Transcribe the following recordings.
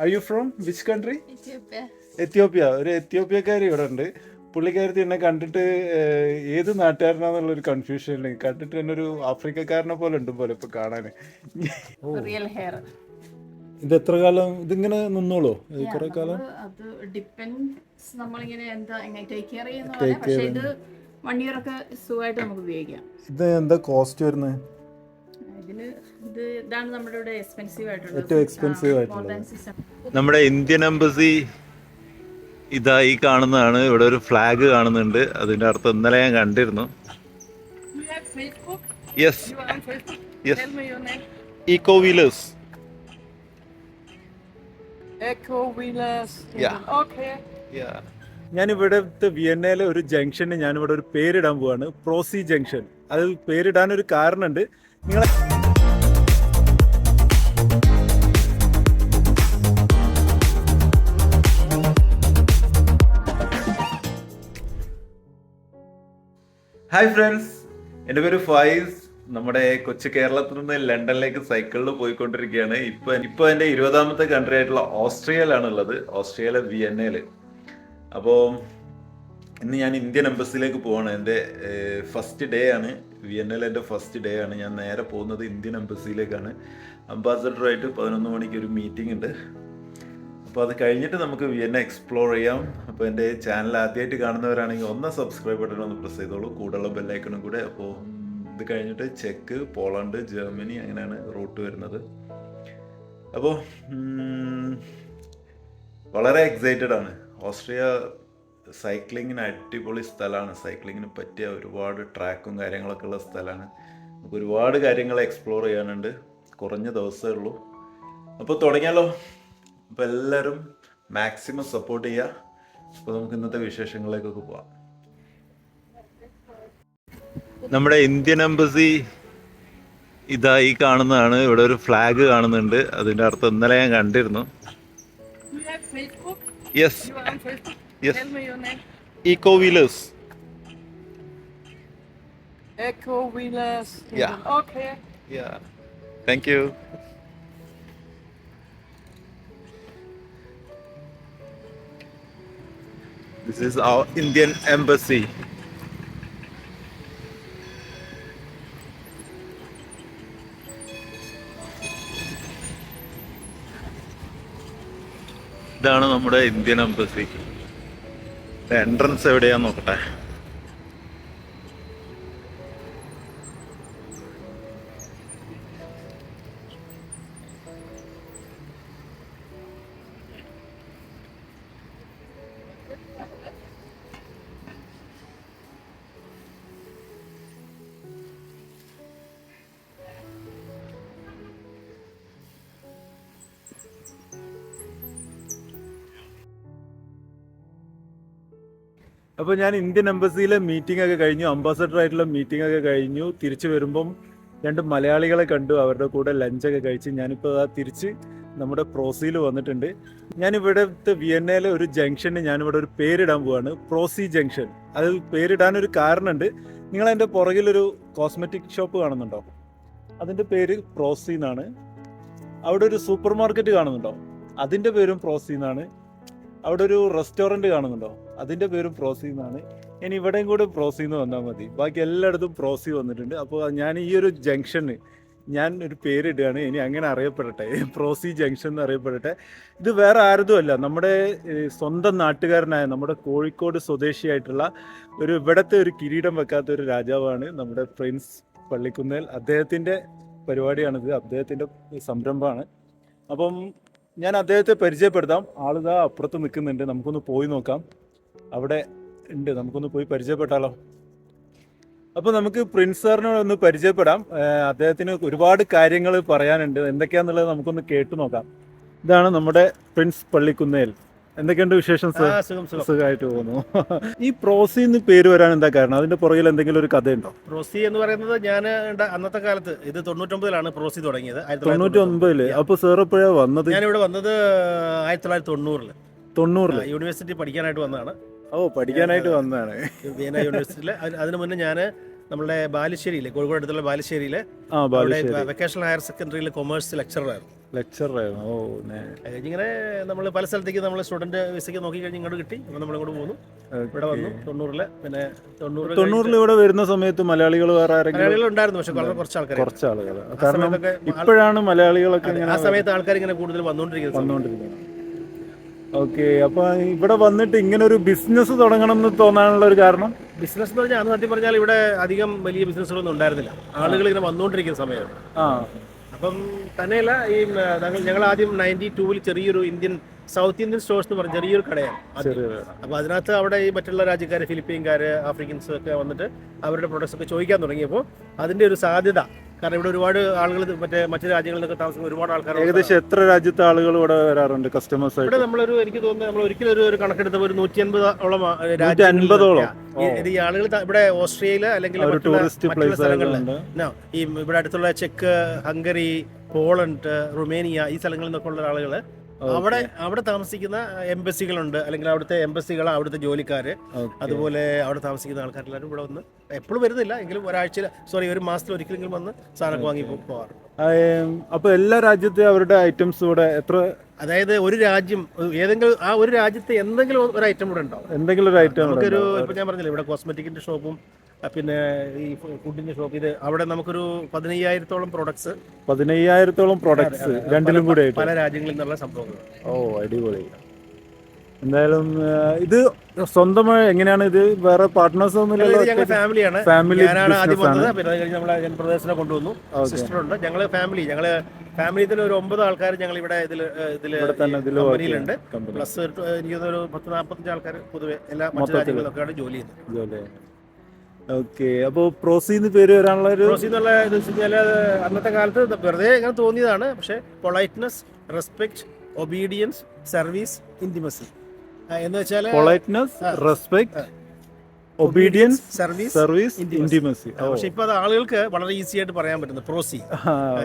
Are you from which country? Ethiopia. Ethiopia. ഒരു എത്യോപ്യക്കാരി ഇവിടെ ഉണ്ട്. പുള്ളിക്കാരത്തി എന്നെ കണ്ടിട്ട് ഏത് നാട്ടുകാരനാന്നുള്ളൊരു കൺഫ്യൂഷൻ ഉണ്ട്. കണ്ടിട്ട് തന്നെ ഒരു ആഫ്രിക്കക്കാരനെ പോലെ ഉണ്ട് പോലെ ഇപ്പൊ കാണാൻ. Real hair. ഇത് എത്ര കാലം ഇതിങ്ങനെ നിന്നോളൂ? കുറെ കാലം അത് ഡിപ്പെൻസ് നമ്മളിങ്ങനെ എന്താ എങ്ങനെ ടേക്ക് കെയർ ചെയ്യുന്ന പക്ഷേ ഇത് 1 year ഒക്കെ സുഖമായിട്ട് നമുക്ക് ഉപയോഗിക്കാം. ഇത് എന്താ കോസ്റ്റ് വരുന്നത്? ഇതാണ് നമ്മുടെ ഇവിടെ എക്സ്പെൻസീവ് ആയിട്ടുള്ളത്. ഏറ്റവും എക്സ്പെൻസീവ് ആയിട്ടുള്ളത് നമ്മുടെ ഇന്ത്യൻ എംബസി ഇതാ ഈ കാണുന്നതാണ്. ഇവിടെ ഒരു ഫ്ലാഗ് കാണുന്നുണ്ട്. അതിന്റെ അർത്ഥം ഇന്നലെ ഞാൻ കണ്ടിരുന്നു. Yes yes Eeco wheelers. ഞാൻ ഇവിടുത്തെ വിയന്നയിലെ ഒരു ജംഗ്ഷന് ഞാനിവിടെ ഒരു പേരിടാൻ പോവാണ്, പ്രോസി ജംഗ്ഷൻ. അത് പേരിടാൻ ഒരു കാരണമുണ്ട്. നിങ്ങളെ ഹായ് ഫ്രണ്ട്സ്, എൻ്റെ പേര് ഫായിസ്. നമ്മുടെ കൊച്ചു കേരളത്തിൽ നിന്ന് ലണ്ടനിലേക്ക് സൈക്കിളിൽ പോയിക്കൊണ്ടിരിക്കുകയാണ്. ഇപ്പോൾ എൻ്റെ 20ാമത്തെ കൺട്രി ആയിട്ടുള്ള ഓസ്ട്രിയയിലാണ് ഉള്ളത്. ഓസ്ട്രിയയിലെ വിയന്നയിൽ. അപ്പോൾ ഇന്ന് ഞാൻ ഇന്ത്യൻ എംബസിയിലേക്ക് പോവാണ്. എൻ്റെ ഫസ്റ്റ് ഡേ ആണ് വിയന്നയിൽ. എൻ്റെ ഫസ്റ്റ് ഡേ ആണ്. ഞാൻ നേരെ പോകുന്നത് ഇന്ത്യൻ എംബസിയിലേക്കാണ്. അംബാസഡറായിട്ട് 11 മണിക്ക് ഒരു മീറ്റിംഗ് ഉണ്ട്. അപ്പോൾ അത് കഴിഞ്ഞിട്ട് നമുക്ക് വിയന്ന എക്സ്പ്ലോർ ചെയ്യാം. അപ്പോൾ എൻ്റെ ചാനൽ ആദ്യമായിട്ട് കാണുന്നവരാണെങ്കിൽ ഒന്ന് സബ്സ്ക്രൈബ് ബട്ടൺ ഒന്ന് പ്രസ് ചെയ്തോളൂ, കൂടെയുള്ള ബെല്ലൈക്കണും കൂടെ. അപ്പോൾ ഇത് കഴിഞ്ഞിട്ട് ചെക്ക്, പോളണ്ട്, ജർമ്മനി അങ്ങനെയാണ് റൂട്ട് വരുന്നത്. അപ്പോൾ വളരെ എക്സൈറ്റഡ് ആണ്. ഓസ്ട്രിയ സൈക്ലിങ്ങിന് അടിപൊളി സ്ഥലമാണ്. സൈക്ലിങ്ങിന് പറ്റിയ ഒരുപാട് ട്രാക്കും കാര്യങ്ങളൊക്കെ ഉള്ള സ്ഥലമാണ്. നമുക്ക് ഒരുപാട് കാര്യങ്ങൾ എക്സ്പ്ലോർ ചെയ്യാനുണ്ട്. കുറഞ്ഞ ദിവസമേ ഉള്ളൂ. അപ്പോൾ തുടങ്ങിയാലോ? അപ്പോൾ എല്ലാവരും മാക്സിമം സപ്പോർട്ട് ചെയ്യുക. അപ്പോൾ നമുക്ക് ഇന്നത്തെ വിശേഷങ്ങളിലേക്കൊക്കെ പോവാം. നമ്മുടെ ഇന്ത്യൻ എംബസി ഇതാ ഈ കാണുന്നതാണ്. ഇവിടെ ഒരു ഫ്ലാഗ് കാണുന്നുണ്ട്. അതിൻ്റെ അർത്ഥം ഇന്നലെ ഞാൻ കണ്ടിരുന്നു. Yes yes Eeco wheelers. Thank you. This is our Indian embassy. ഇതാണ് നമ്മുടെ ഇന്ത്യൻ എംബസി. എൻട്രൻസ് എവിടെയാന്ന് നോക്കട്ടെ. അപ്പോൾ ഞാൻ ഇന്ത്യൻ എംബസിയിലെ മീറ്റിംഗ് ഒക്കെ കഴിഞ്ഞു. അംബാസഡർ ആയിട്ടുള്ള മീറ്റിംഗ് ഒക്കെ കഴിഞ്ഞു. തിരിച്ചു വരുമ്പം 2 മലയാളികളെ കണ്ടു. അവരുടെ കൂടെ ലഞ്ചൊക്കെ കഴിച്ച് ഞാനിപ്പോൾ തിരിച്ച് നമ്മുടെ പ്രോസിയിൽ വന്നിട്ടുണ്ട്. ഞാനിവിടുത്തെ വിയന്നയിലെ ഒരു ജംഗ്ഷന് ഞാനിവിടെ ഒരു പേരിടാൻ പോവാണ്, പ്രോസി ജംഗ്ഷൻ. അത് പേരിടാനൊരു കാരണമുണ്ട്. നിങ്ങളതിൻ്റെ പുറകിലൊരു കോസ്മെറ്റിക് ഷോപ്പ് കാണുന്നുണ്ടോ? അതിൻ്റെ പേര് പ്രോസി എന്നാണ്. അവിടെ ഒരു സൂപ്പർ മാർക്കറ്റ് കാണുന്നുണ്ടോ? അതിൻ്റെ പേരും പ്രോസി എന്നാണ്. അവിടെ ഒരു റെസ്റ്റോറൻറ്റ് കാണുന്നുണ്ടോ? അതിൻ്റെ പേരും പ്രോസി എന്നാണ്. ഇനി ഇവിടെയും കൂടെ പ്രോസി എന്ന് വന്നാൽ മതി. ബാക്കി എല്ലായിടത്തും പ്രോസി വന്നിട്ടുണ്ട്. അപ്പോൾ ഞാൻ ഈ ഒരു ജംഗ്ഷന് ഞാൻ ഒരു പേരിടുകയാണ്. ഇനി അങ്ങനെ അറിയപ്പെടട്ടെ, പ്രോസി ജംഗ്ഷൻ എന്ന് അറിയപ്പെടട്ടെ. ഇത് വേറെ ആരതുമല്ല, നമ്മുടെ സ്വന്തം നാട്ടുകാരനായ നമ്മുടെ കോഴിക്കോട് സ്വദേശിയായിട്ടുള്ള ഇവിടുത്തെ ഒരു കിരീടം വെക്കാത്ത ഒരു രാജാവാണ് നമ്മുടെ പ്രിൻസ് പള്ളിക്കുന്നേൽ. അദ്ദേഹത്തിൻ്റെ പരിപാടിയാണിത്, അദ്ദേഹത്തിൻ്റെ സംരംഭമാണ്. അപ്പം ഞാൻ അദ്ദേഹത്തെ പരിചയപ്പെടുത്താം. ആളിതാ അപ്പുറത്ത് നിൽക്കുന്നുണ്ട്. നമുക്കൊന്ന് പോയി നോക്കാം. അവിടെ ഉണ്ട്, നമുക്കൊന്ന് പോയി പരിചയപ്പെട്ടാലോ? അപ്പോൾ നമുക്ക് പ്രിൻസ് സാറിനെ ഒന്ന് പരിചയപ്പെടാം. അദ്ദേഹത്തിന് ഒരുപാട് കാര്യങ്ങൾ പറയാനുണ്ട്. എന്തൊക്കെയാണെന്നുള്ളത് നമുക്കൊന്ന് കേട്ടു നോക്കാം. ഇതാണ് നമ്മുടെ പ്രിൻസ് പള്ളിക്കുന്നേൽ. എന്തൊക്കെയുണ്ട് വിശേഷം സർ? സുഖമായിട്ട് പോകുന്നു. ഈ പ്രോസി എന്ന് പേര് വരാൻ എന്താ കാരണം? അതിന്റെ പുറകിൽ എന്തെങ്കിലും ഒരു കഥയുണ്ടോ? പ്രോസി എന്ന് പറയുന്നത് ഞാൻ അന്നത്തെ കാലത്ത്, ഇത് 99-ലാണ് പ്രോസി തുടങ്ങിയത്. 99-ല്. അപ്പൊ സാർ എപ്പോഴാ വന്നത്? ഞാനിവിടെ വന്നത് 1990-ല്. 90-ല് യൂണിവേഴ്സിറ്റി പഠിക്കാനായിട്ട് വന്നതാണ്. ഓ, പഠിക്കാനായിട്ട് വന്നതാണ് വിയന്ന യൂണിവേഴ്സിറ്റിയിൽ. അതിനു മുന്നേ ഞാൻ നമ്മളുടെ ബാലുശ്ശേരിയിലെ, കോഴിക്കോട് അടുത്തുള്ള ബാലുശ്ശേരിയിലെ ആ അവിടെ ബാലുശ്ശേരി വെക്കേഷണൽ ഹയർ സെക്കൻഡറിയിൽ കൊമേഴ്സ് ലെക്ചറായിരുന്നു. ലെക്ചറായിരുന്നു. ഓ ഇങ്ങനെ നമ്മൾ പല സ്ഥലത്തേക്ക് നമ്മൾ സ്റ്റുഡന്റ് വിസയ്ക്ക് നോക്കി കഴിഞ്ഞ് ഇങ്ങോട്ട് കിട്ടി. അപ്പോൾ നമ്മളിങ്ങോട്ട് പോന്നു, ഇവിടെ വന്നു 90-ല്. പിന്നെ 90-ൽ ഇവിടെ വരുന്ന സമയത്ത് മലയാളികൾ വേറെ ആരെങ്കിലും മലയാളികൾ ഉണ്ടായിരുന്നു, പക്ഷെ വളരെ കുറച്ച് ആൾക്കാർ. കുറച്ച് ആളുകൾ. കാരണം ഇപ്പോഴാണ് മലയാളികളൊക്കെ ഇങ്ങനെ ആ സമയത്ത് ആൾക്കാർ ഇങ്ങനെ കൂടുതൽ വന്നുകൊണ്ടിരിക്കുന്നത്. ഓക്കെ. അപ്പൊ ഇവിടെ വന്നിട്ട് ഇങ്ങനെ ഒരു ബിസിനസ് തുടങ്ങണം എന്ന് തോന്നാനുള്ള ഒരു കാരണം? ബിസിനസ് എന്ന് പറഞ്ഞാൽ, അന്ന് സത്യം പറഞ്ഞാൽ ഇവിടെ അധികം വലിയ ബിസിനസ്സുകളൊന്നും ഉണ്ടായിരുന്നില്ല. ആളുകൾ ഇങ്ങനെ വന്നുകൊണ്ടിരിക്കുന്ന സമയമാണ്. അപ്പം തന്നെയല്ല, ഈ ഞങ്ങൾ ആദ്യം 92-ൽ ചെറിയൊരു സൗത്ത് ഇന്ത്യൻ സ്റ്റോഴ്സ് എന്ന് പറഞ്ഞ ചെറിയൊരു കടയാണ്. അപ്പോൾ അതിനകത്ത് അവിടെ ഈ മറ്റുള്ള രാജ്യക്കാർ, ഫിലിപ്പീൻകാർ, ആഫ്രിക്കൻസ് ഒക്കെ വന്നിട്ട് അവരുടെ പ്രൊഡക്ട്സ് ഒക്കെ ചോദിക്കാൻ തുടങ്ങിയപ്പോൾ അതിൻ്റെ ഒരു സാധ്യത, കാരണം ഇവിടെ ഒരുപാട് ആളുകൾ മറ്റു രാജ്യങ്ങളിൽ നിന്നൊക്കെ താമസിക്കുന്ന ഒരുപാട് ആൾക്കാർ. ഏകദേശം എത്ര രാജ്യത്തെ ആളുകൾ ഇവിടെ വരാറുണ്ട് കസ്റ്റമേഴ്സ് ആയിട്ട്? ഇവിടെ എനിക്ക് തോന്നുന്നത് നമ്മൾ ഒരിക്കലും ഒരു കണക്കെടുത്തപ്പോൾ ഒരു 180-ഓളം ഈ ആളുകൾ ഇവിടെ ഓസ്ട്രിയയില് അല്ലെങ്കിൽ മറ്റുള്ള സ്ഥലങ്ങളിൽ, ഈ ഇവിടെ അടുത്തുള്ള ചെക്ക്, ഹംഗറി, പോളണ്ട്, റുമേനിയ, ഈ സ്ഥലങ്ങളിൽ നിന്നൊക്കെ ഉള്ള ആളുകൾ അവിടെ താമസിക്കുന്ന എംബസികളുണ്ട്, അല്ലെങ്കിൽ അവിടുത്തെ എംബസികൾ, അവിടുത്തെ ജോലിക്കാര്, അതുപോലെ അവിടെ താമസിക്കുന്ന ആൾക്കാരെല്ലാവരും ഇവിടെ വന്ന് എപ്പോഴും വരുന്നില്ല എങ്കിലും ഒരു മാസത്തിൽ ഒരിക്കലെങ്കിലും വന്ന് സാധനം വാങ്ങി പോകാറുണ്ട്. അപ്പൊ എല്ലാ രാജ്യത്തെ അവരുടെ ഐറ്റംസ് ഇവിടെ എത്ര, അതായത് ഒരു രാജ്യം ഏതെങ്കിലും ഒരു രാജ്യത്തെ എന്തെങ്കിലും ഒരു ഐറ്റം ഇവിടെ ഉണ്ടാവും. എന്തെങ്കിലും ഒരു ഐറ്റം നമുക്കൊരു, ഇപ്പൊ ഞാൻ പറഞ്ഞില്ല, ഇവിടെ കോസ്മെറ്റിക്കിന്റെ ഷോപ്പും പിന്നെ ഈ ഫുഡിന്റെ ഷോപ്പ്, ഇത് അവിടെ നമുക്കൊരു 15,000-ഓളം പ്രോഡക്ട്സ്. 15,000-ഓളം പ്രോഡക്ട്സ് രണ്ടിലും കൂടെ പല രാജ്യങ്ങളിൽ നിന്നുള്ള സംഭവങ്ങൾ. ഓ അടിപൊളി. എന്തായാലും ഇത് സ്വന്തമായി എങ്ങനെയാണ് ഇത്? വേറെ പാർട്ട്നേഴ്സ് ഒന്നുമില്ലല്ലോ? ഞങ്ങൾ ഫാമിലിയാണ്. ഞാനാണ് ആദ്യം വന്നത്, പിന്നെ അത് കഴിഞ്ഞ് നമ്മളെ ബ്രദേഴ്സിനെ കൊണ്ടുവന്നു, സിസ്റ്ററുണ്ട്. ഞങ്ങള് ഫാമിലി ഒരു 9 ആൾക്കാർ ഞങ്ങൾ ഇവിടെ കമ്പനിയിലുണ്ട്. പ്ലസ് എനിക്ക് ഒരു 10-45 ആൾക്കാർ പൊതുവെ എല്ലാ മറ്റു രാജ്യങ്ങളിലൊക്കെയാണ് ജോലി ചെയ്യുന്നത്. ഓക്കെ. അപ്പോൾ പ്രോസിന്ന് പേര് വരാനുള്ള പ്രോസി എന്നുള്ള ഇത് വെച്ച് കഴിഞ്ഞാൽ അന്നത്തെ കാലത്ത് വെറുതെ ഇങ്ങനെ തോന്നിയതാണ്. പക്ഷെ politeness, respect, obedience, service, intimacy എന്ന് വെച്ചാൽ politeness, respect, obedience, service, intimacy. പക്ഷെ ഇപ്പൊ അത് ആളുകൾക്ക് വളരെ ഈസി ആയിട്ട് പറയാൻ പറ്റുന്നു പ്രോസി.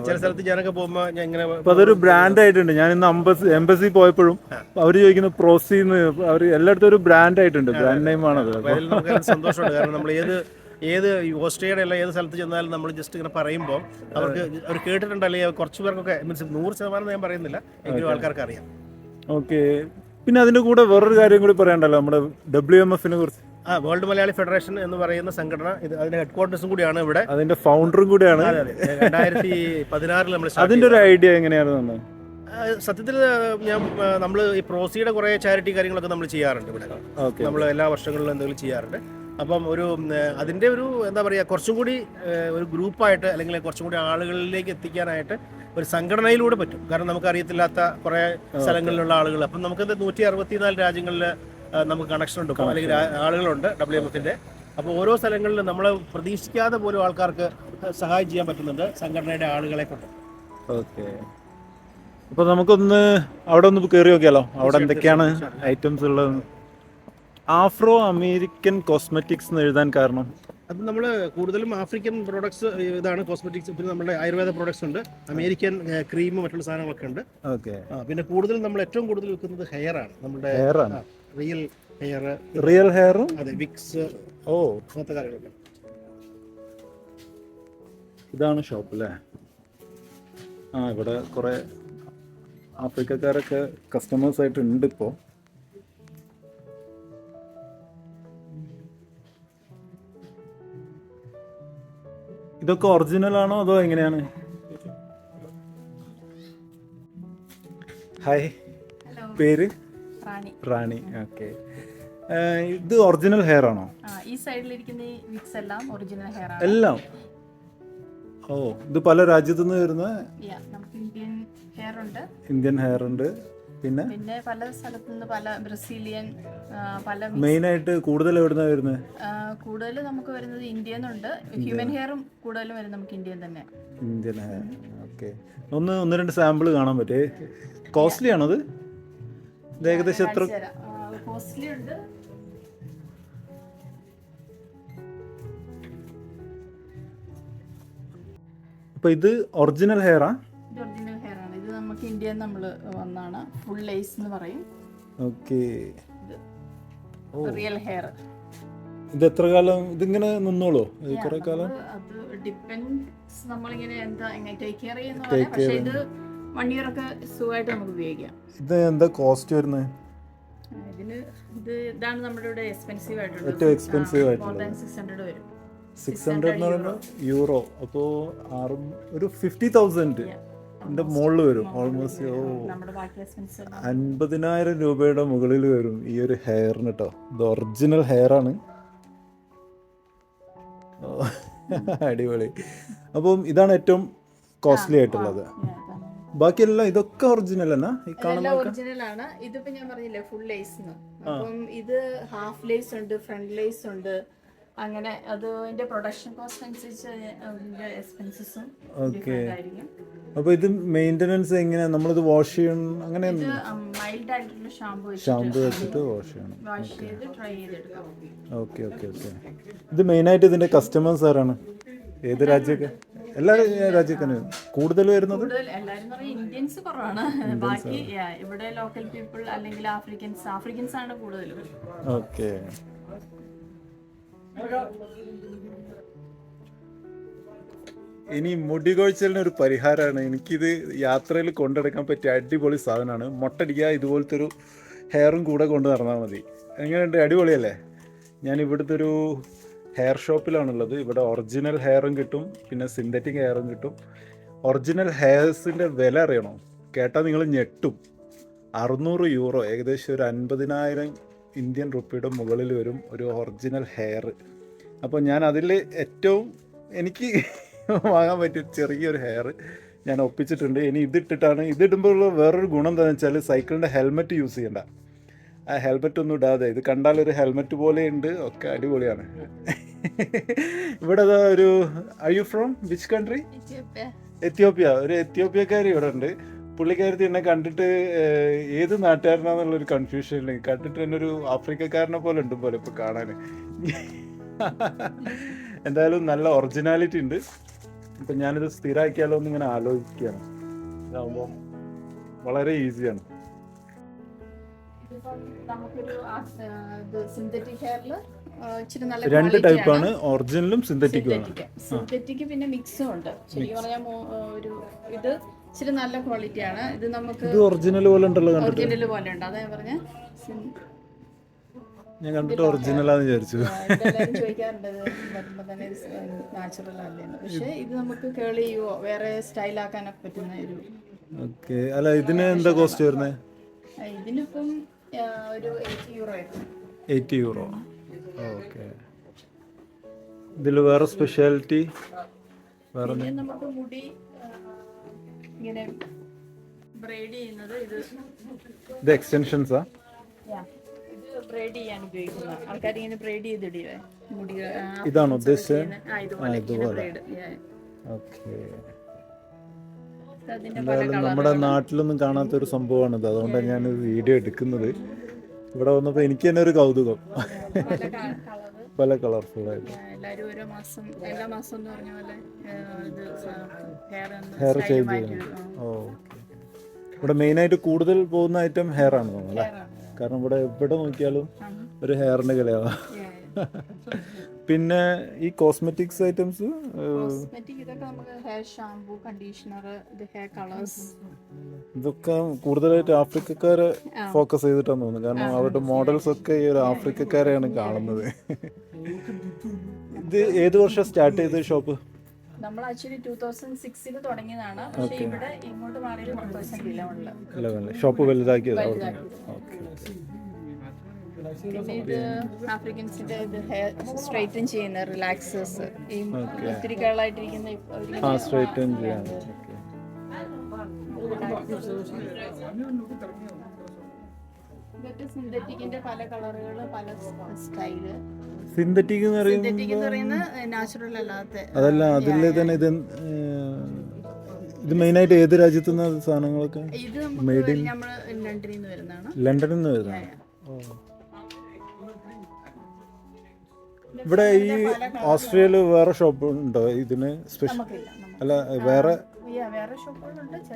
ചില സ്ഥലത്ത് ഞാനൊക്കെ പോകുമ്പോൾ ഞാൻ ഇങ്ങനെ, അതൊരു ബ്രാൻഡ് ആയിട്ടുണ്ട്. ഞാൻ ഇന്ന് എംബസി പോയപ്പോഴും അവര് ചോദിക്കുന്നു പ്രോസിന്ന്. അവർ എല്ലായിടത്തും ഒരു ബ്രാൻഡ് ആയിട്ടുണ്ട്, ബ്രാൻഡ് നെയിം ആണത്. നമുക്ക് സന്തോഷമുണ്ട്. കാരണം നമ്മൾ ഏത് ഓസ്ട്രേലിയയുടെ അല്ല ഏത് സ്ഥലത്ത് ചെന്നാലും നമ്മൾ ജസ്റ്റ് ഇങ്ങനെ പറയുമ്പോൾ അവർ കേട്ടിട്ടുണ്ട്, അല്ലെങ്കിൽ കുറച്ച് പേർക്കൊക്കെ, മീൻസ് 100% ഞാൻ പറയുന്നില്ല, എങ്കിലും ആൾക്കാർക്ക് അറിയാം. ഓക്കെ. പിന്നെ അതിന്റെ കൂടെ വേറൊരു കാര്യം കൂടി പറയണ്ടല്ലോ, നമ്മുടെ WMF-നെ കുറിച്ച്. വേൾഡ് മലയാളി ഫെഡറേഷൻ എന്ന് പറയുന്ന സംഘടന, അതിന്റെ ഹെഡ്ക്വാർട്ടേഴ്സും കൂടിയാണ് ഇവിടെ, അതിന്റെ ഫൗണ്ടറും കൂടിയാണ്. 2016 നമ്മൾ. അതിന്റെ ഒരു ഐഡിയ എങ്ങനെയാണ്? സത്യത്തിൽ നമ്മൾ ഈ പ്രോസിയുടെ കുറെ ചാരിറ്റി കാര്യങ്ങളൊക്കെ നമ്മൾ ചെയ്യാറുണ്ട് ഇവിടെ. നമ്മൾ എല്ലാ വർഷങ്ങളിലും എന്തെങ്കിലും ചെയ്യാറുണ്ട്. അപ്പം അതിന്റെ എന്താ പറയുക, കുറച്ചും കൂടി ഒരു ഗ്രൂപ്പായിട്ട്, അല്ലെങ്കിൽ കുറച്ചും കൂടി ആളുകളിലേക്ക് എത്തിക്കാനായിട്ട് ഒരു സംഘടനയിലൂടെ പറ്റും. കാരണം നമുക്ക് അറിയത്തില്ലാത്ത കുറെ സ്ഥലങ്ങളിലുള്ള ആളുകൾ, അപ്പം നമുക്ക് 164 രാജ്യങ്ങളിൽ നമുക്ക് കണക്ഷൻ ഉണ്ട്, അല്ലെങ്കിൽ ആളുകളുണ്ട് WMF-ന്റെ. അപ്പോൾ ഓരോ സ്ഥലങ്ങളിലും നമ്മൾ പ്രതീക്ഷിക്കാതെ പോലും ആൾക്കാർക്ക് സഹായം ചെയ്യാൻ പറ്റുന്നുണ്ട് സംഘടനയുടെ ആളുകളെ കൊണ്ട്. ഓക്കെ. അപ്പോൾ നമുക്കൊന്ന് അവിടെ ഒന്ന് കയറി നോക്കിയാലോ, അവിടെ എന്തൊക്കെയാണ് ഐറ്റംസ് ഉള്ളത്? ആഫ്രോ അമേരിക്കൻ കോസ്മെറ്റിക്സ് എന്ന് എഴുതാൻ കാരണം? അത് നമ്മൾ കൂടുതലും ആഫ്രിക്കൻ പ്രോഡക്ട്സ് ഇതാണ് കോസ്മെറ്റിക്സ്. പിന്നെ നമ്മുടെ ആയുർവേദ പ്രോഡക്ട്സ് ഉണ്ട്, അമേരിക്കൻ ക്രീം, മറ്റുള്ള സാധനങ്ങളൊക്കെ ഉണ്ട്. ഓക്കെ. പിന്നെ കൂടുതലും നമ്മൾ ഏറ്റവും കൂടുതൽ വിൽക്കുന്നത് ഹെയർ ആണ്. നമ്മുടെ റിയൽ ഹെയർ, അതെ, വിക്സ്, അങ്ങനത്തെ കാര്യങ്ങളൊക്കെ. ഇതാണ് ഷോപ്പ് അല്ലേ? ഇവിടെ കുറെ ആഫ്രിക്കക്കാരൊക്കെ കസ്റ്റമേഴ്സ് ആയിട്ട് ഉണ്ട് ഇപ്പോൾ. ഇതൊക്കെ ഒറിജിനൽ ആണോ അതോ എങ്ങനെയാണ്? ഹായ്, പേര്? റാണി. ഓക്കെ. ഇത് ഒറിജിനൽ ഹെയർ ആണോ? ഈ സൈഡിലിരിക്കുന്ന വിക്സ് എല്ലാം ഒറിജിനൽ ഹെയർ ആണ്. എല്ലാം? ഓ, ഇത് പല രാജ്യത്തു നിന്ന് വരുന്ന ഇന്ത്യൻ ഹെയർ ഉണ്ട്. പിന്നെ പല സ്ഥലത്തു നിന്ന്, പല ബ്രസീലിയൻ, പല. മെയിൻ ആയിട്ട് കൂടുതൽ എവിടുന്ന വരുന്നത്? കൂടുതൽ നമുക്ക് വരുന്നത് ഇന്ത്യന്നുണ്ട്. ഹ്യൂമൻ ഹെയറും കൂടുതലും വരുന്നത് നമുക്ക് ഇന്ത്യൻ തന്നെ. Indian hair. ഓക്കെ. ഒന്ന് രണ്ട് സാമ്പിൾ കാണാൻ പറ്റേ? കോസ്റ്റ്ലി ആണത്? ഇത് ഏകദേശം എത്ര? കോസ്റ്റ്ലി ഉണ്ട്. അപ്പൊ ഇത് ഒറിജിനൽ ഹെയറാ? ഇത് ഒറിജിനൽ ഹെയർ ആണ്. ഇത് നമുക്ക് ഇന്ത്യയിൽ നമ്മൾ വന്നാണ്. ഫുൾ ലേസ് എന്ന് പറയും. ഓക്കെ. Real hair. ഇത് എത്ര കാലം ഇതിങ്ങനെ നിന്നോളൂ കുറെ കാലം? അത് ഡിപ്പെൻസ് നമ്മളിങ്ങനെ എന്താ എങ്ങനെ ടേക്ക് കെയർ ചെയ്യുന്ന പോലെ. പക്ഷേ ഇത് 1 ഇയർ ഒക്കെ സുഖമായിട്ട് നമുക്ക് ഉപയോഗിക്കാം. ഇത് എന്താ കോസ്റ്റ് വരുന്നത്? ഇതാണ് നമ്മുടെ ഇവിടെ എക്സ്പെൻസീവ് ആയിട്ടുള്ളത്. ഏറ്റവും എക്സ്പെൻസീവ് ആയിട്ടുള്ളത് 600 വരും. 600 എന്ന് പറയുമ്പോൾ യൂറോ. അപ്പോൾ ഒരു 50,000 മുകളിൽ വരും ഓൾമോസ്റ്റ്. നമ്മുടെ ബാക്കി എക്സ്പെൻസ് 50,000 രൂപയുടെ മുകളിൽ വരും ഈ ഒരു ഹെയറിന് കേട്ടോ. ഇത് ഒറിജിനൽ ഹെയർ ആണ്. അടിപൊളി. അപ്പം ഇതാണ് ഏറ്റവും കോസ്റ്റ്ലി ആയിട്ടുള്ളത്. ബാക്കിയെല്ലാം ഇതൊക്കെ ഒറിജിനൽ ആണ് ഈ കാണുന്ന. ഒറിജിനൽ ആണ്. ഇതിപ്പോ ഞാൻ പറഞ്ഞില്ലേ ഫുൾ ലേസ്. അപ്പം ഇത് ഹാഫ് ലേസ് ഉണ്ട്, ഫ്രണ്ട് ലേസ് ഉണ്ട്. അങ്ങനെ അതിന്റെ പ്രൊഡക്ഷൻ കോസ്റ്റ് അനുസരിച്ച് അതിന്റെ എക്സ്പെൻസസും ആയിരിക്കും. അപ്പൊ ഇത് മെയിൻ്റെനൻസ് എങ്ങനെയാ? നമ്മളിത് വാഷ് ചെയ്യണം അങ്ങനെ? മൈൽഡ് ആയിട്ടുള്ള ഷാമ്പു വെച്ചിട്ട് വാഷ് ചെയ്യണം. വാഷ് ചെയ്ത് ട്രൈ ചെയ്തെടുക്കാം. Okay okay okay. ഇത് മെയിനായിട്ട് ഇതിന്റെ കസ്റ്റമേഴ്സ് ആരാണ്? ഏത് രാജ്യമൊക്കെ? എല്ലാ രാജ്യക്കാണ് കൂടുതൽ വരുന്നത്? എല്ലാവരും ഇന്ത്യൻസ് കുറവാണ്. ബാക്കി ഇവിടെ ലോക്കൽ പീപ്പിൾ അല്ലെങ്കിൽ ആഫ്രിക്കൻസ് ആണ് കൂടുതലും. ഓക്കെ. ഇനി മുടി കൊഴിച്ചലിന് ഒരു പരിഹാരമാണ്. എനിക്കിത് യാത്രയിൽ കൊണ്ടെടുക്കാൻ പറ്റിയ അടിപൊളി സാധനമാണ്. മൊട്ടടിക്കുക, ഇതുപോലത്തെ ഒരു ഹെയറും കൂടെ കൊണ്ട് നടന്നാൽ മതി. എങ്ങനെയുണ്ട്? അടിപൊളിയല്ലേ? ഞാൻ ഇവിടുത്തെ ഒരു ഹെയർ ഷോപ്പിലാണുള്ളത്. ഇവിടെ ഒറിജിനൽ ഹെയറും കിട്ടും, പിന്നെ സിന്തറ്റിക് ഹെയറും കിട്ടും. ഒറിജിനൽ ഹെയർസിൻ്റെ വില അറിയണോ? കേട്ടാൽ നിങ്ങൾ ഞെട്ടും. 600 യൂറോ, ഏകദേശം ഒരു 50,000 ഇന്ത്യൻ റുപ്പിയുടെ മുകളിൽ വരും ഒരു ഒറിജിനൽ ഹെയർ. അപ്പോൾ ഞാൻ അതിൽ ഏറ്റവും എനിക്ക് വാങ്ങാൻ പറ്റിയ ചെറിയൊരു ഹെയർ ഞാൻ ഒപ്പിച്ചിട്ടുണ്ട്. ഇനി ഇതിടുമ്പോഴുള്ള വേറൊരു ഗുണം എന്താണെന്ന് വെച്ചാൽ സൈക്കിളിൻ്റെ ഹെൽമെറ്റ് യൂസ് ചെയ്യണ്ട. ആ ഹെൽമെറ്റ് ഒന്നും ഇടാതെ ഇത് കണ്ടാൽ ഒരു ഹെൽമെറ്റ് പോലെ ഉണ്ട്. ഒക്കെ അടിപൊളിയാണ്. ഇവിടെ ഒരു are you from which country? Ethiopia. ഒരു എത്യോപ്യക്കാരി ഇവിടെ ഉണ്ട്. പുള്ളിക്കാരത്തി എന്നെ കണ്ടിട്ട് ഏത് നാട്ടുകാരനാന്നുള്ളൊരു കൺഫ്യൂഷൻ ഇല്ല. കണ്ടിട്ട് തന്നെ ഒരു ആഫ്രിക്കക്കാരനെ പോലെ ഉണ്ട് പോലെ ഇപ്പോൾ കാണാൻ. എന്തായാലും നല്ല ഒറിജിനാലിറ്റി ഉണ്ട്. അപ്പം ഞാനിത് സ്ഥിരമാക്കിയാലോ എന്ന് ഇങ്ങനെ ആലോചിക്കുകയാണ്. ഇതാകുമ്പോൾ വളരെ ഈസിയാണ്. രണ്ട് ടൈപ്പാണ്, ഒറിജിനലും സിന്തറ്റിക്കും. സിന്തറ്റിക് പിന്നെ മിക്സും ഉണ്ട്. ശരിക്കും പറഞ്ഞാൽ ഇത് ഇച്ചിരി നല്ല ക്വാളിറ്റിയാണ്. ഇത് നമുക്ക് ഒറിജിനൽ പോലെ ഉണ്ടല്ലോ. ഒറിജിനൽ പോലെ ഉണ്ട്. അതാ പറഞ്ഞ ഞാൻ കണ്ടിട്ട് ഒറിജിനലാന്ന് വിചാരിച്ചു. ചോദിക്കാറുണ്ട് വരുമ്പോ തന്നെ നാച്ചുറൽ അല്ലേന്ന്. പക്ഷെ ഇത് നമുക്ക് കേൾ ചെയ്യുവോ വേറെ സ്റ്റൈലാക്കാനൊക്കെ പറ്റുന്ന ഒരു. ഓക്കെ. അല്ല, ഇതിന് എന്താ കോസ്റ്റ് വരുന്നത്? ഇതിനിപ്പം ഒരു 80 യൂറോ ആയിരുന്നു. 80 യൂറോ. ഓക്കെ. ഇതിൽ വേറെ സ്പെഷ്യാലിറ്റി വേറെ നമുക്ക് മുടി ഇങ്ങനെ ബ്രൈഡ് ചെയ്യുന്നത്. ഇത് എക്സ്റ്റൻഷൻസാ? ഇത് ബ്രൈഡ് ചെയ്യാൻ ഉപയോഗിക്കുന്ന ആൾക്കാർ ഇങ്ങനെ ബ്രൈഡ് ചെയ്തിടില്ലേ മുടി. ഇതാണോ ഉദ്ദേശിച്ചത്? നമ്മുടെ നാട്ടിലൊന്നും കാണാത്തൊരു സംഭവമാണിത്. അതുകൊണ്ടാണ് ഞാൻ വീഡിയോ എടുക്കുന്നത്. ഇവിടെ വന്നപ്പോൾ എനിക്ക് തന്നെ ഒരു കൗതുകം. പല കളർഫുൾ ആയിട്ട് എല്ലാവരും ഓരോ മാസം എല്ലാ മാസം എന്ന് പറഞ്ഞ പോലെ ഹെയർ ചേഞ്ച് ചെയ്യണം. ഇവിടെ മെയിനായിട്ട് കൂടുതൽ പോകുന്ന ഐറ്റം ഹെയർ ആണ് തോന്നുന്നു അല്ലേ? കാരണം ഇവിടെ നോക്കിയാലും ഒരു ഹെയറിന്റെ കലയാവാം. പിന്നെ ഈ കോസ്മെറ്റിക്സ് ഐറ്റംസ്, ഇതൊക്കെ കൂടുതലായിട്ട് ആഫ്രിക്കക്കാരെ ഫോക്കസ് ചെയ്തിട്ടാന്ന് തോന്നുന്നു. കാരണം അവരുടെ മോഡൽസ് ഒക്കെ ഈ ഒരു ആഫ്രിക്കക്കാരെയാണ് കാണുന്നത്. ഇത് ഏത് വർഷം സ്റ്റാർട്ട് ചെയ്ത ഷോപ്പ്? നമ്മൾ ആക്ച്വലി 2006 തുടങ്ങിയതാണ്. പക്ഷേ ഇവിടെ ഇങ്ങോട്ട് മാറിയത് 2011 ഷോപ്പ് വലുതാക്കിയത്. പിന്നെ ഇത് ആഫ്രിക്കൻസിന്റെ ഇത് ഹെയർ സ്ട്രൈറ്റൻ ചെയ്യുന്ന റിലാക്സേഴ്സ്. ഈ ഒത്തിരി കേളായിട്ടിരിക്കുന്ന സ്ട്രൈറ്റൻ ചെയ്യാൻ. ഇതൊക്കെ സിന്തറ്റിക്കിന്റെ പല കളറുകൾ, പല സ്റ്റൈല്. സിന്തറ്റിക് എന്ന് പറയുന്നത് നാച്ചുറൽ അല്ലാത്ത. അതല്ല, അതിൽ തന്നെ ഇത് മെയിനായിട്ട് ഏത് രാജ്യത്തു നിന്ന് സാധനങ്ങളൊക്കെ? ഇത് നമ്മള് ലണ്ടനിൽ നിന്ന് വരുന്നതാണ്. ലണ്ടനിൽ നിന്ന് വരുന്നതാണ്. ഇവിടെ ഈ ഓസ്ട്രേലിയയിൽ വേറെ ഷോപ്പ് ഉണ്ടോ ഇതിന് സ്പെഷ്യൽ? അല്ല, വേറെ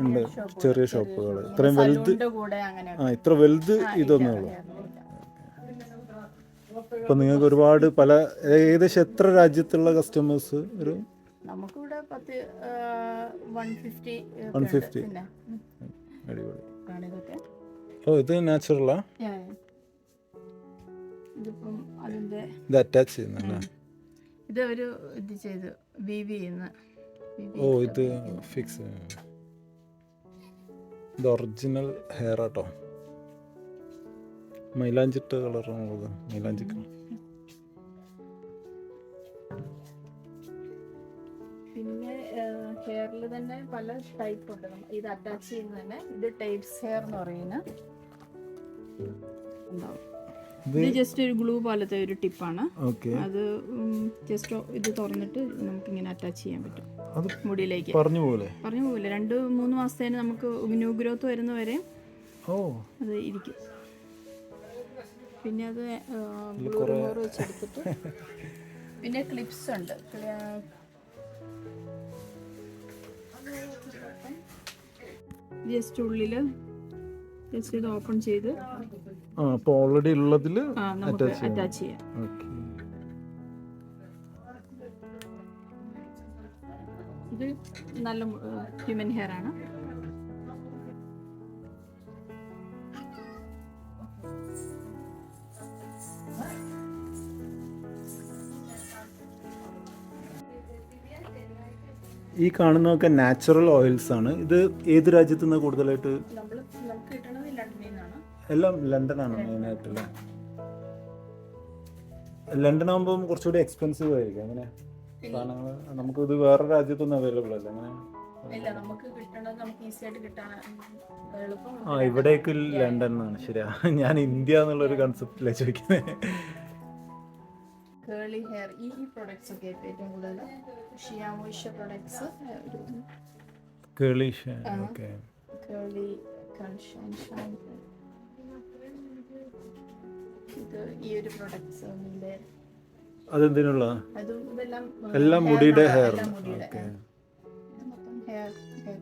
ഉണ്ട് ചെറിയ ഷോപ്പുകൾ. ഇത്രയും വലുത് ഇത്ര വലുത് ഇതൊന്നേ ഉള്ളൂ. ഇപ്പം നിങ്ങൾക്ക് ഒരുപാട് പല ഏകദേശം എത്ര രാജ്യത്തുള്ള കസ്റ്റമേഴ്സ് ഒരു നമുക്കിവിടെ 150 150. പിന്നെ അടിപൊളി. ഇതൊക്കെ ഓ ഇത് നാച്ചുറലാ, ഇതിപ്പം അതിൻ്റെ ഇത് അറ്റാച്ച് ചെയ്യുന്നല്ലേ? ഇത് ഒരു ഇത് ചെയ്ത് വീവ് ചെയ്യുന്ന. ഓ ഇത് ഫിക്സ്, ഇത് ഒറിജിനൽ ഹെയർ ആട്ടോ, മൈലാഞ്ചിട്ട കളറാണുള്ളത്, മൈലാഞ്ചി കളർ. പിന്നെ ഹെയറിൽ തന്നെ പല ടൈപ്പ് ഉണ്ട്. ഇത് അറ്റാച്ച് ചെയ്യുന്ന തന്നെ ഇത് ടൈപ്സ് ഹെയർ എന്ന് പറയുന്ന ഉണ്ടാവും. ഇത് ജസ്റ്റ് ഒരു ഗ്ലൂ പോലത്തെ ഒരു ടിപ്പാണ്. അത് ജസ്റ്റ് ഇത് തുറന്നിട്ട് നമുക്ക് ഇങ്ങനെ അറ്റാച്ച് ചെയ്യാൻ പറ്റും മുടിയിലേക്ക്. പറഞ്ഞു പോകില്ല, 2-3 മാസത്തേന് നമുക്ക് ന്യൂ ഗ്രോത്ത് വരുന്നവരെ അത് ഇരിക്കും. പിന്നെ അത് ഗ്ലൂ റിമൂവർ വെച്ചെടുത്തിട്ട് പിന്നെ ക്ലിപ്സ് ഉണ്ട്. ജസ്റ്റ് ഉള്ളില് ജസ്റ്റ് ഇത് ഓപ്പൺ ചെയ്ത് അപ്പോൾ ഓൾറെഡി ഉള്ളതിൽ അറ്റാച്ച് ചെയ്യാം. ഇത് നല്ല ഹ്യൂമൻ ഹെയർ ആണ്. ഈ കാണുന്നതൊക്കെ നാച്ചുറൽ ഓയിൽസ് ആണ്. ഇത് ഏത് രാജ്യത്തു നിന്നാണ് കൂടുതലായിട്ട്? എല്ലാം ലണ്ടനാണ് മെയിനായിട്ട് അല്ലേ? ലണ്ടൻ ആകുമ്പോൾ കുറച്ചുകൂടി എക്സ്പെൻസീവ് ആയിരിക്കും അങ്ങനെ സാധനങ്ങൾ. നമുക്കിത് വേറെ രാജ്യത്തൊന്നും അവൈലബിൾ അല്ല അങ്ങനെ. ഇവിടേക്ക് ലണ്ടൻ എന്നാണ്. ശരിയാ, ഞാൻ ഇന്ത്യ എന്നുള്ളൊരു കൺസെപ്റ്റിലാണ് ചോദിക്കുന്നത്. കേളി ഹെയർ ഈ പ്രൊഡക്ട്സ് ഒക്കെ ഏറ്റവും കൂടുതൽ ഷിയ മോയിസ്ചർ പ്രൊഡക്ട്സ്. കേളി ഓക്കെ, കേളി കൺഷൻ ഷൈൻ. ഇത് ഈ ഒരു പ്രൊഡക്ട്സ് അതെന്തിനുള്ള? അതും ഇതെല്ലാം എല്ലാം മുടിയുടെ ഹെയർ. മൊത്തം ഹെയർ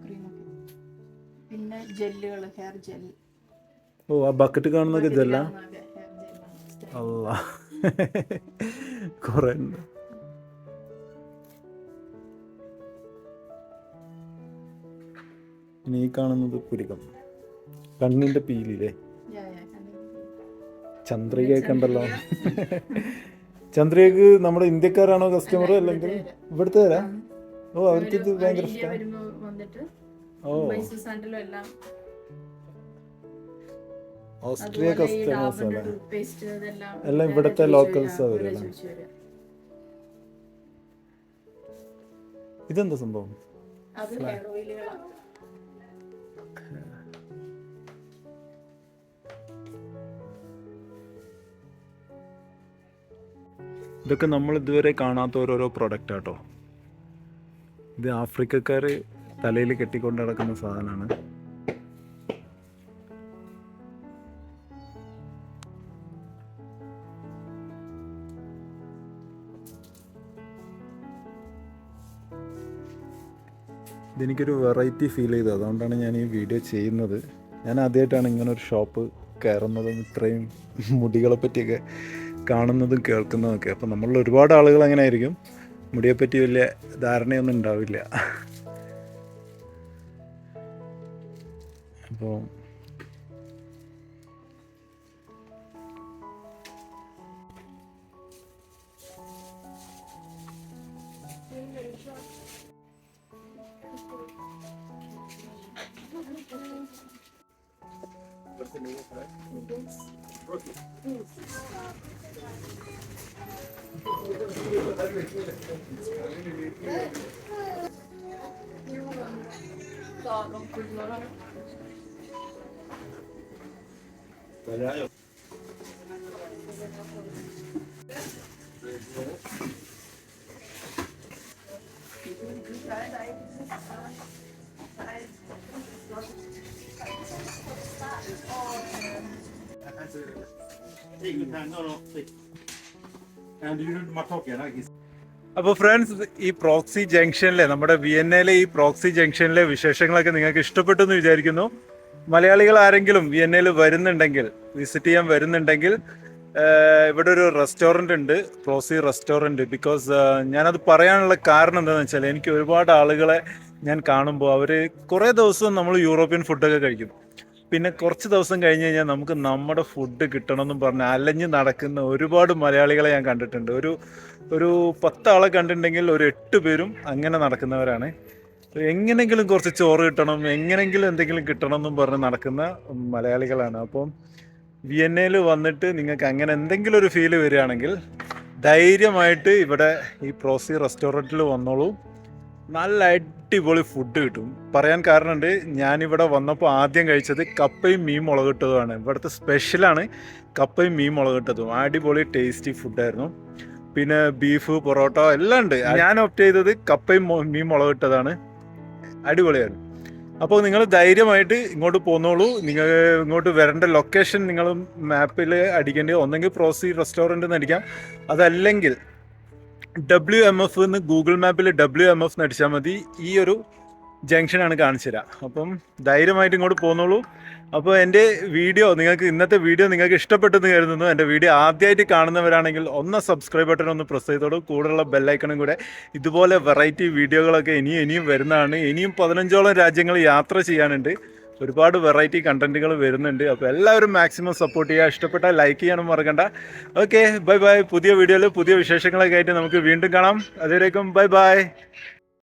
ക്രീം ഒക്കെ. പിന്നെ ജെല്ലുകൾ, ഹെയർ ജെൽ. ഓ ആ ബക്കറ്റ് കാണുന്നൊക്കെ ജെല്ലാ? അല്ലാ കുറേ ഉണ്ട്. ഇനി ഈ കാണുന്നത് പുരികം, കണ്ണിന്റെ പീലില്ലേ? ചന്ദ്രികയൊക്കെ ഉണ്ടല്ലോ. ചന്ദ്രികക്ക് നമ്മുടെ ഇന്ത്യക്കാരാണോ കസ്റ്റമർ അല്ലെങ്കിൽ ഇവിടുത്തെ തരാ? ഓ അവർക്ക് ഇത് ഭയങ്കര ഇഷ്ടമാണ്. ഓ ഓസ്ട്രിയ കസ്റ്റമേഴ്സ് അല്ലേ? എല്ലാം ഇവിടുത്തെ ലോക്കൽസ് അവരല്ലേ? ഇതെന്താ സംഭവം? ഇതൊക്കെ നമ്മൾ ഇതുവരെ കാണാത്ത ഓരോരോ പ്രൊഡക്റ്റ് ആട്ടോ. ഇത് ആഫ്രിക്കക്കാർ തലയിൽ കെട്ടിക്കൊണ്ട് നടക്കുന്ന സാധനമാണ്. ഇതെനിക്കൊരു വെറൈറ്റി ഫീൽ ചെയ്തു, അതുകൊണ്ടാണ് ഞാൻ ഈ വീഡിയോ ചെയ്യുന്നത്. ഞാൻ ആദ്യമായിട്ടാണ് ഇങ്ങനൊരു ഷോപ്പ് കയറുന്നതും ഇത്രയും മുടികളെ പറ്റിയൊക്കെ കാണുന്നതും കേൾക്കുന്നതൊക്കെ. അപ്പം നമ്മളിൽ ഒരുപാട് ആളുകൾ അങ്ങനെ ആയിരിക്കും, മുടിയെപ്പറ്റി വലിയ ധാരണയൊന്നും ഉണ്ടാവില്ല. അപ്പോൾ അപ്പോൾ ഫ്രണ്ട്സ്, ഈ പ്രോക്സി ജംഗ്ഷനിലെ നമ്മുടെ വിയന്നയിലെ ഈ പ്രോക്സി ജംഗ്ഷനിലെ വിശേഷങ്ങളൊക്കെ നിങ്ങൾക്ക് ഇഷ്ടപ്പെട്ടു എന്ന് വിചാരിക്കുന്നു. മലയാളികൾ ആരെങ്കിലും വിയന്നയിൽ വരുന്നുണ്ടെങ്കിൽ, വിസിറ്റ് ചെയ്യാൻ വരുന്നുണ്ടെങ്കിൽ ഇവിടെ ഒരു റെസ്റ്റോറൻ്റ് ഉണ്ട്, പ്രോസി റെസ്റ്റോറൻറ്റ്. ബിക്കോസ് ഞാനത് പറയാനുള്ള കാരണം എന്താണെന്ന് വെച്ചാൽ എനിക്ക് ഒരുപാട് ആളുകളെ ഞാൻ കാണുമ്പോൾ അവർ കുറേ ദിവസം നമ്മൾ യൂറോപ്യൻ ഫുഡൊക്കെ കഴിക്കും, പിന്നെ കുറച്ച് ദിവസം കഴിഞ്ഞ് കഴിഞ്ഞാൽ നമുക്ക് നമ്മുടെ ഫുഡ് കിട്ടണമെന്നും പറഞ്ഞ് അലഞ്ഞ് നടക്കുന്ന ഒരുപാട് മലയാളികളെ ഞാൻ കണ്ടിട്ടുണ്ട്. ഒരു 10 ആളെ കണ്ടിട്ടുണ്ടെങ്കിൽ ഒരു 8 പേരും അങ്ങനെ നടക്കുന്നവരാണ്. എങ്ങനെങ്കിലും കുറച്ച് ചോറ് കിട്ടണം, എങ്ങനെങ്കിലും എന്തെങ്കിലും കിട്ടണം എന്നും പറഞ്ഞ് നടക്കുന്ന മലയാളികളാണ്. അപ്പം വിയന്നയിൽ വന്നിട്ട് നിങ്ങൾക്ക് അങ്ങനെ എന്തെങ്കിലും ഒരു ഫീല് വരികയാണെങ്കിൽ ധൈര്യമായിട്ട് ഇവിടെ ഈ പ്രോസി റെസ്റ്റോറൻറ്റിൽ വന്നോളൂ. നല്ല അടിപൊളി ഫുഡ് കിട്ടും. പറയാൻ കാരണമുണ്ട്, ഞാനിവിടെ വന്നപ്പോൾ ആദ്യം കഴിച്ചത് കപ്പയും മീൻ മുളകിട്ടതുമാണ്. ഇവിടുത്തെ സ്പെഷ്യലാണ് കപ്പയും മീൻ മുളകിട്ടതും. അടിപൊളി ടേസ്റ്റി ഫുഡായിരുന്നു. പിന്നെ ബീഫ്, പൊറോട്ട എല്ലാം ഉണ്ട്. ഞാൻ ഓപ്റ്റ് ചെയ്തത് കപ്പയും മീൻ മുളകിട്ടതാണ്. അടിപൊളിയായിരുന്നു. അപ്പോൾ നിങ്ങൾ ധൈര്യമായിട്ട് ഇങ്ങോട്ട് പോന്നോളൂ. നിങ്ങൾ ഇങ്ങോട്ട് വരേണ്ട ലൊക്കേഷൻ നിങ്ങൾ മാപ്പിൽ അടിക്കേണ്ടി, ഒന്നെങ്കിൽ പ്രോസി റെസ്റ്റോറൻറ്റ് എന്ന് അടിക്കാം, അതല്ലെങ്കിൽ WMF എന്ന് ഗൂഗിൾ മാപ്പിൽ WMF എന്ന് അടിച്ചാൽ മതി. ഈ ഒരു ജംഗ്ഷനാണ് കാണിച്ചു തരാം. അപ്പം ധൈര്യമായിട്ട് ഇങ്ങോട്ട് പോന്നോളൂ. അപ്പോൾ എൻ്റെ വീഡിയോ ഇന്നത്തെ വീഡിയോ നിങ്ങൾക്ക് ഇഷ്ടപ്പെട്ടെന്ന് കരുതുന്നു. എൻ്റെ വീഡിയോ ആദ്യമായിട്ട് കാണുന്നവരാണെങ്കിൽ ഒന്ന് സബ്സ്ക്രൈബ് ബട്ടൺ ഒന്ന് പ്രസ് ചെയ്തോളൂ. കൂടെയുള്ള ബെല്ലൈക്കണും കൂടെ. ഇതുപോലെ വെറൈറ്റി വീഡിയോകളൊക്കെ ഇനിയും വരുന്നതാണ്. ഇനിയും 15ഓളം രാജ്യങ്ങൾ യാത്ര ചെയ്യാനുണ്ട്. ഒരുപാട് വെറൈറ്റി കണ്ടന്റുകൾ വരുന്നുണ്ട്. അപ്പോൾ എല്ലാവരും മാക്സിമം സപ്പോർട്ട് ചെയ്യുക. ഇഷ്ടപ്പെട്ടാൽ ലൈക്ക് ചെയ്യാനും മറക്കണ്ട. Okay, bye bye. പുതിയ വീഡിയോയിൽ പുതിയ വിശേഷങ്ങളൊക്കെ ആയിട്ട് നമുക്ക് വീണ്ടും കാണാം. അതുവരേക്കും ബൈ ബൈ.